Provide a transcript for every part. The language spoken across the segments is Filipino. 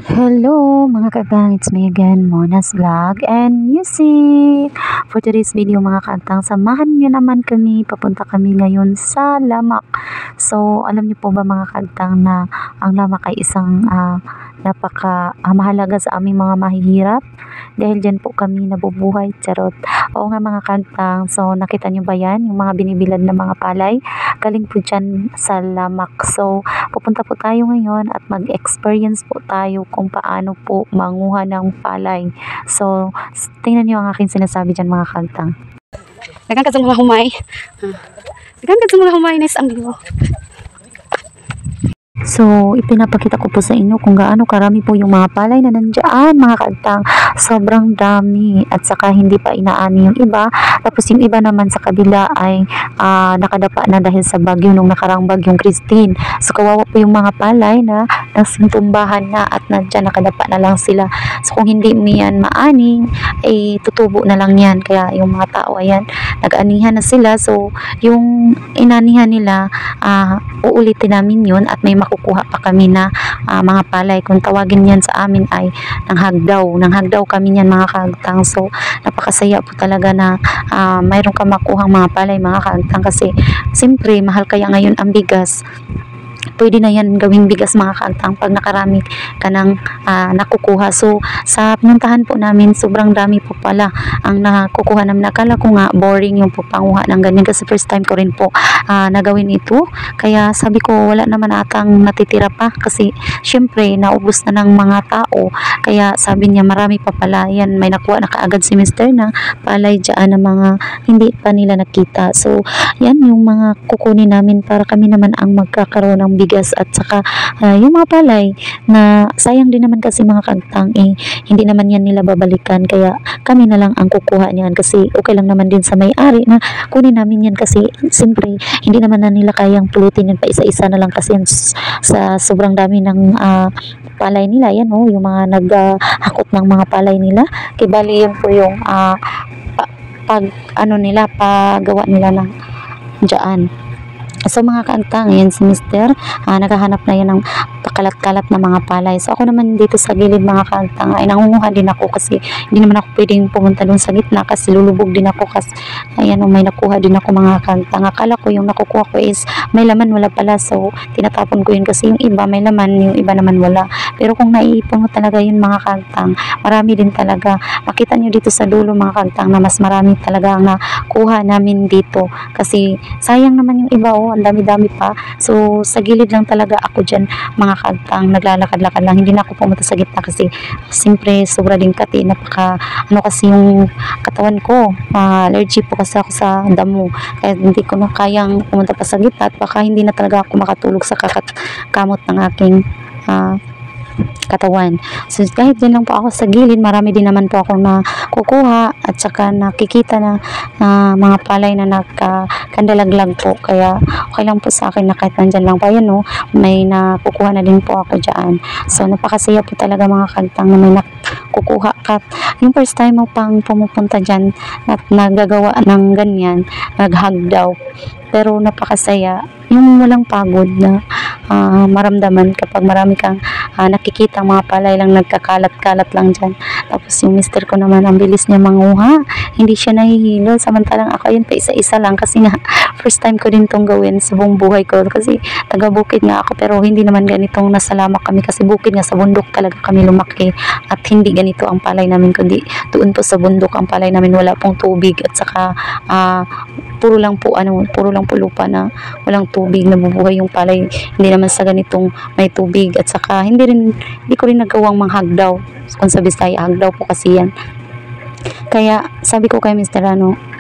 Hello mga kagang, it's me again, Mona's Vlog and Music. For today's video mga kantang, samahan niyo naman kami, papunta kami ngayon sa Lamak. So alam niyo po ba mga kantang na ang Lamak ay isang mahalaga sa aming mga mahihirap dahil dyan po kami nabubuhay, charot. Oo nga mga kantang, so nakita niyo ba yan, yung mga binibilad na mga palay, galing po dyan sa Lamak. So pupunta po tayo ngayon at mag-experience po tayo kung paano po manguha ng palay. So tingnan niyo ang aking sinasabi dyan mga kantang. Dagan ka sa mga humay. Dagan ka sa mga humay, nice ang view. So, ipinapakita ko po sa inyo kung gaano karami po yung mga palay na nandiyan, mga kantang. Sobrang dami at saka hindi pa inaani yung iba. Tapos yung iba naman sa kabila ay nakadapa na dahil sa bagyo nung nakarang bagyong Christine. So, kawawa po yung mga palay na nasintumbahan na at nandiyan nakadapa na lang sila. So, kung hindi mo yan maani, ay tutubo na lang yan. Kaya yung mga tao, ayan, nag-anihan na sila. So, yung inanihan nila, uulitin namin yun at may makukuha pa kami na mga palay. Kung tawagin yan sa amin ay nanghagdaw kami yan mga kagtang. So napakasaya po talaga na mayroon ka makuhang mga palay mga kagtang, kasi siyempre mahal kaya ngayon ang bigas. Pwede na yan gawing bigas mga kantang pag nakarami ka ng nakukuha. So sa pinuntahan po namin, sobrang dami po pala ang nakukuha namin. Akala ko nga boring yung panguha ng ganyan kasi first time ko rin po nagawin ito. Kaya sabi ko wala naman atang natitira pa kasi syempre naubos na ng mga tao. Kaya sabi niya marami pa pala yan. May nakuha na kaagad si Mr. na palay dyan na mga hindi pa nila nakita. So yan yung mga kukunin namin para kami naman ang magkakaroon ng bigas at saka yung mga palay na sayang din naman kasi mga kantang, hindi naman yan nila babalikan, kaya kami na lang ang kukuha niyan kasi okay lang naman din sa may-ari na kunin namin yan kasi siyempre hindi naman na nila kayang pulutin yan pa isa-isa na lang kasi sa sobrang dami ng palay nila. Yan yung mga naghakot ng mga palay nila, kibali yun po yung paggawa nila ng dyan. So mga kantang, yan si Mr. Naghahanap na yan ng pakalat-kalat na mga palay. So ako naman dito sa gilid mga kantang ay nangunguha din ako kasi hindi naman ako pwedeng pumunta doon sa gitna kasi lulubog din ako kasi ayan may nakuha din ako mga kantang. Akala ko yung nakukuha ko is may laman, wala pala. So tinatapon ko yun kasi yung iba may laman, yung iba naman wala. Pero kung naiipon mo talaga yun mga kantang, marami din talaga. Makita nyo dito sa dulo mga kantang na mas marami talaga ang nakuha namin dito kasi sayang naman yung iba, ang dami-dami pa. So sa gilid lang talaga ako dyan mga kantang, naglalakad-lakad lang, hindi na ako pumunta sa gitna kasi siyempre sobra din kati, kasi yung katawan ko, allergy po kasi ako sa damo, kaya hindi ko na kayang pumunta pa sa gitna at baka hindi na talaga ako makatulog sa kamot ng aking katawan. So kahit din lang po ako sa gilid, marami din naman po ako na kukuha at saka nakikita na mga palay na nagkandalaglag po, kaya okay lang po sa akin na kahit nandyan lang pa yan, may nakukuha na din po ako dyan. So napakasaya po talaga mga kantang na may nakukuha ka. Yung first time mo pang pumupunta dyan at nagagawa ng ganyan, naghagdaw, pero napakasaya yung walang pagod na maramdaman kapag marami kang nakikita mga palay lang nagkakalat-kalat lang dyan. Tapos yung mister ko naman, ang bilis niya manguha, hindi siya nahihilo, samantalang ako yun pa isa-isa lang kasi nga first time ko din tong gawin sa buong buhay ko kasi taga bukid nga ako, pero hindi naman ganitong nasa Lamak kami kasi bukid nga, sa bundok talaga kami lumaki at hindi ganito ang palay namin, kundi doon po sa bundok ang palay namin, wala pong tubig at saka puro lang po lupa na walang tubig, nabubuhay yung palay. Hindi naman sa ganitong may tubig at saka hindi ko rin nagawang manghagdaw. Kung sa Bisaya, hagdaw po kasi yan. Kaya sabi ko kay Mr.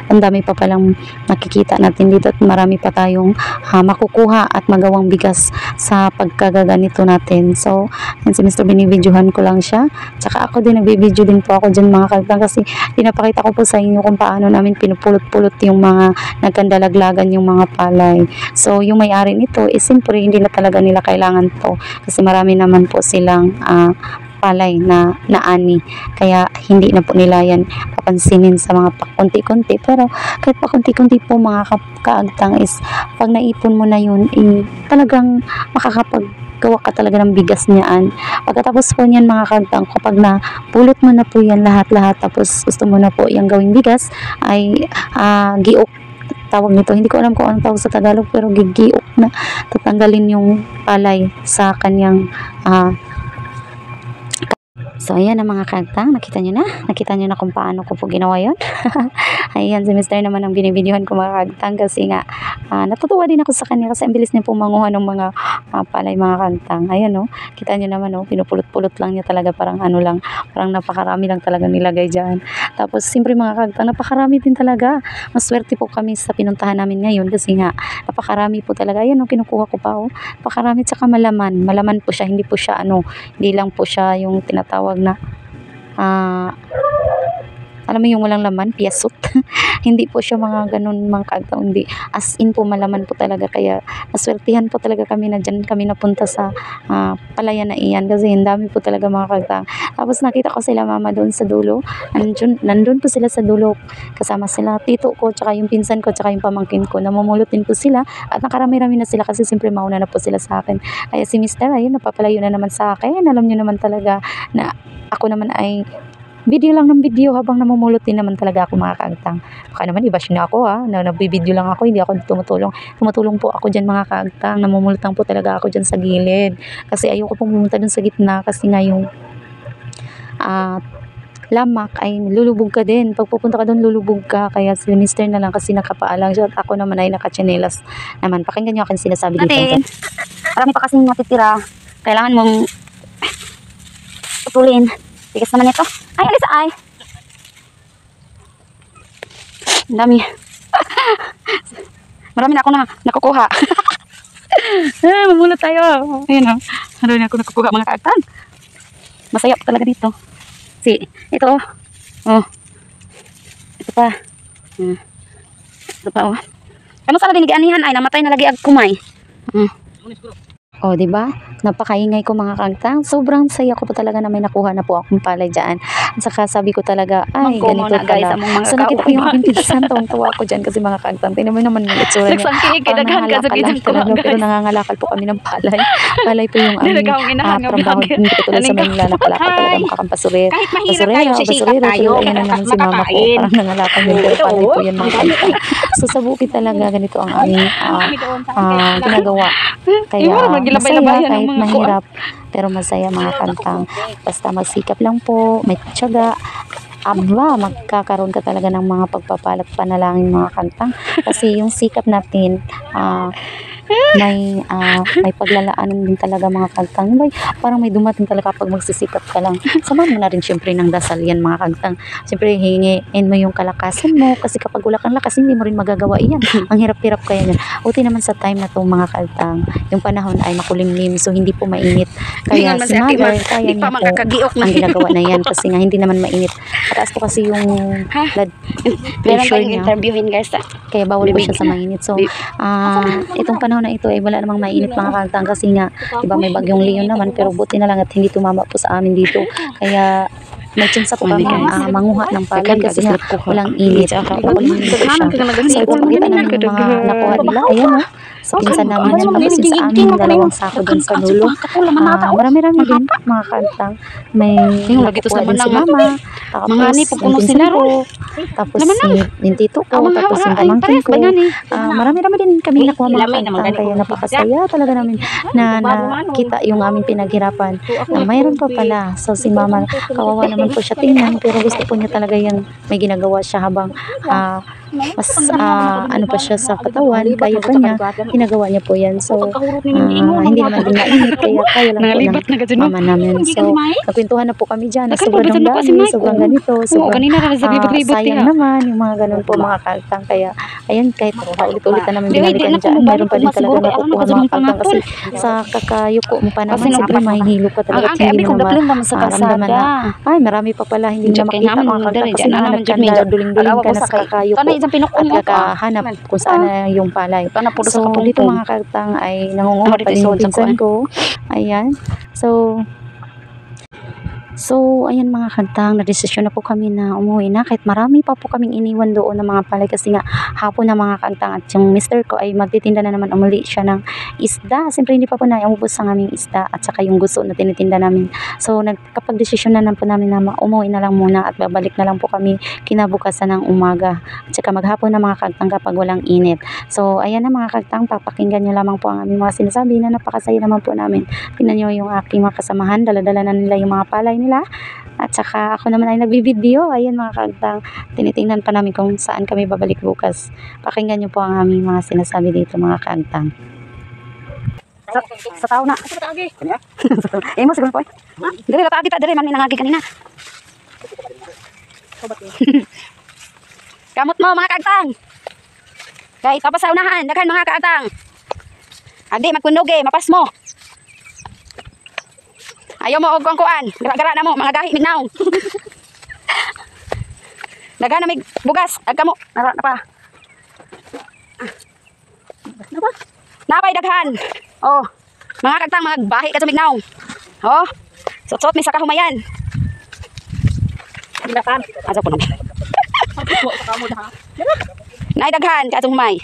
ang dami pa palang nakikita natin dito at marami pa tayong makukuha at magawang bigas sa pagkagaganito natin. So yan si Mr. binibidyohan ko lang siya, tsaka ako din nagbibidyo din po ako dyan mga kagtang kasi pinapakita ko po sa inyo kung paano namin pinupulot-pulot yung mga nagkandalaglagan yung mga palay. So yung may-ari nito siyempre hindi na talaga nila kailangan to kasi marami naman po silang palay na naani, kaya hindi na po nila yan papansinin sa mga pakunti-kunti. Pero kahit pakunti-kunti po mga kaagtang is pag naipon mo na yun talagang gawa ka talaga ng bigas niyaan. Pagkatapos po niyan mga kagtang, kapag na pulot mo na po yan lahat-lahat, tapos gusto mo na po yung gawing bigas, ay giok tawag nito. Hindi ko alam kung anong tawag sa Tagalog, pero gigiok na tatanggalin yung palay sa kanyang so, ayan ang mga kagtang. Nakita nyo na kung paano ko po ginawa yun. Ayan, si Mr. naman ang binibidyohan ko mga kagtang kasi nga, natutuwa din ako sa kanya kasi ang bilis niya pong manguha ng mga palay mga kagtang. Ayan, no. Kita nyo naman, no. Pinupulot-pulot lang niya talaga, parang ano lang, parang napakarami lang talaga nilagay dyan. Tapos, siyempre mga kagtang, napakarami din talaga. Maswerte po kami sa pinuntahan namin ngayon kasi nga, napakarami po talaga. Ayan, no, kinukuha ko pa, oh. Napakarami, tsaka malaman. Malaman po siya, hindi po siya, hindi lang po siya yung tinatawag na alam mo yung walang laman, piyasot. Hindi po siya mga ganun mga kagtang, hindi as in po malaman po talaga, kaya naswertihan po talaga kami na dyan kami napunta sa palayan na iyan kasi ang dami po talaga mga kagtang. Tapos nakita ko sila mama doon sa dulo, nandun po sila sa dulo, kasama sila tito ko, tsaka yung pinsan ko, tsaka yung pamangkin ko, namumulot din po sila at nakarami-rami na sila kasi siyempre mauna na po sila sa akin. Kaya si Mr. ayun, napapalayo na naman sa akin. Alam nyo naman talaga na ako naman ay video lang ng video habang namumulot din naman talaga ako mga kagtang. Baka naman i-bash na ako na nagbibideo lang ako, hindi ako tumutulong. Tumutulong po ako dyan mga kagtang, namumulot lang po talaga ako dyan sa gilid. Kasi ayoko pong pumunta dun sa gitna kasi nga yung lamak ay lulubog ka din. Pag pupunta ka doon, lulubog ka. Kaya si Mr. na lang kasi nakapaalang siya at ako naman ay nakatsinelas naman. Pakinggan niyo akin sinasabi dito. Marami pa kasing natitira. Kailangan mong putulin. Tigas naman ito. Ay, alis ay. Ang dami. Marami na ako nakukuha. Mamulot tayo. Ayun o. Marami na ako nakukuha mga kaagtan. Masaya pa talaga dito. Ito o. Oh. Ito pa. Ito pa o. Kamu sana diniganihan ay namatay na lagi ag kumay. O, di ba? Napakaingay ko mga kagtang. Sobrang saya ko po talaga na may nakuha na po akong palay dyan. At saka sabi ko talaga, ay, Mangkomo ganito na, guys, pala. among mga So, nakita ko yung kauban. aking pinsan. Tuwang-tuwa ko dyan kasi mga kagtang. Tingnan mo naman yung itsura niya. Nagsankinig, Parang kidaghan ka sa nangangalakal lang kitang talaga. kuha, Pero guys. nangangalakal po kami ng palay. Palay po yung aming Nilagawang inahan nga trabaho. vlogger. Hindi ko tulad sa Aling Manila. Nakalakal talaga Hi. makakampasurero. Kahit mahirap tayo, sisikap tayo. Ayan na naman si mama ko. Makakain. Parang nangangalakal yung Ito, palay po yan mga ang dami. kagtang. So, sa bukid talaga ganito ang aming ginagawa. Kaya masaya kahit mahirap, pero masaya mga kagtang. Basta magsikap lang po, may tiyaga. Aba, magkakaroon ka talaga ng mga pagpapalat panalangin mga kagtang. Kasi yung sikap natin, may paglalaanan din talaga mga kagtang. Parang may dumating talaga pag magsisikap ka lang. Sama mo na rin syempre ng dasal yan mga kagtang. Syempre hingin mo yung kalakasan mo kasi kapag wala kang lakas hindi mo rin magagawa yan. Ang hirap-hirap kaya yan. Uti naman sa time na to mga kagtang, yung panahon ay makulimlim, so hindi po mainit. Kaya si mother, kaya niya po ang ginagawa na yan kasi nga hindi naman mainit. Mataas po kasi yung blood pressure niya. Interviewin guys. Kaya bawal po siya sa mainit. So, itong panahon na ito ay wala namang mainit mga kagtang kasi nga, diba may bagyong Leon naman, pero buti na lang at hindi tumama po sa amin dito. Kaya may tsansa po kami manguha ng palay kasi nga walang init. Nakulimlim po siya. So, ipapakita namin yung mga nakuha nila. Ayan o. Sa pinsan namin yan. Tapos yung sa amin, dalawang sako dun sa dulo. Marami-rami din mga kagtang. May nakukuha din si mama. Tapos yung pinsan ko. Tapos yung tito ko. Tapos yung pamangkin ko. Marami-rami din kami nakuha mga kagtang. Kaya napakasaya talaga namin na nakita yung aming pinaghirapan. Mayroon pa pala. So si mama, kawawa naman po siya tingnan. Pero gusto po niya talaga yung may ginagawa siya habang mas ano pa siya sa katawan, kaya pa niya, ginagawa niya po yan. So, hindi naman din mainit, kaya lang po ng mama namin. So, nagkwentuhan na po kami dyan, na sobrang dami, sobrang ganito, sobrang sayang naman, yung mga ganun po mga kagtang. Kaya, ayan, kahit paulit-ulit na namin binalikan dyan, mayroon pa din talaga nakukuha mga kagtang kasi sa kakayuko mo pa naman, siyempre mahihilo ka talaga at hindi mo naman maramdaman na, ay, marami pa pala, hindi na makita mga kagtang kasi nahanap ka na, duling-duling ka na sa kakayuko at kakahanap kung saan na yung palay. So, dito mga kagtang ay nangunguha pa din yung pinsan ko. Ayan. So, ayan mga kagtang, na-desisyon na po kami na umuwi na kahit marami pa po kaming iniwan doon ng mga palay kasi nga hapon na mga kaagtang, at yung mister ko ay magtitinda na naman umuli siya ng isda. Siyempre hindi pa po na umubos ang aming isda at saka yung gusto na tinitinda namin. So nagkapag-desisyon na po namin na umuwi na lang muna at babalik na lang po kami kinabukasan ng umaga at saka maghapon na mga kaagtang kapag walang init. So ayan na mga kaagtang, papakinggan nyo lamang po ang aming mga sinasabi na napakasaya naman po namin. Tingnan nyo yung aking mga kasamahan, dala-dala na nila yung mga palay nila. At saka ako naman ay nagbibideo. Ayan mga kaagtang, tinitingnan pa namin kung saan kami babalik bukas. Pakinggan nyo po ang aming mga sinasabi dito mga kaagtang. Sa tao na. Eh mo siguro po. Dili ra kita diri man nangagi kanina. Kamot mo mga kaagtang. Kay tapos sa unahan, daghan mga kaagtang. Adi magkunog mapas mo. Ayaw mo og kuan. Gara-gara na mo mga gahi mignaw. Daghan na mig bugas, agka mo. Nara na pa. Napa? Napay daghan. Oh. Mga kaagtang mga bahi ka mignaw. Oh. Sot-sot mi sa kahumayan. Dilapan. Asa po naman. Nay daghan ka humay.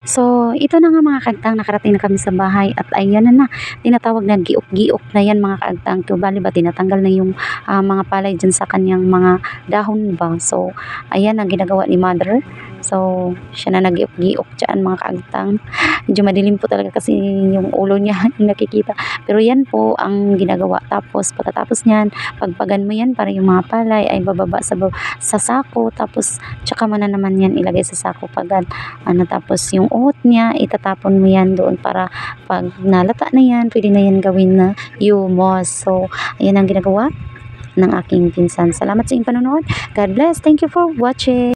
So, ito na nga mga kaagtang, nakarating na kami sa bahay at ayan na, tinatawag na giok-giok na yan mga kaagtang. Bali ba, tinatanggal na yung mga palay dyan sa kanyang mga dahon ba. So, ayan ang ginagawa ni mother. So, siya na nag-giok-giok dyan mga kaagtang. Medyo madilim po talaga kasi yung ulo niya yung nakikita. Pero yan po ang ginagawa. Tapos, pagkatapos niyan, pagpagan mo yan para yung mga palay ay bababa sa sako. Tapos, tsaka mo na naman yan ilagay sa sako pagad. Tapos, yung uot niya, itatapon mo yan doon para pag nalata na yan, pwede na yan gawin na hummus. So, ayan ang ginagawa ng aking pinsan. Salamat sa inyong panonood. God bless. Thank you for watching.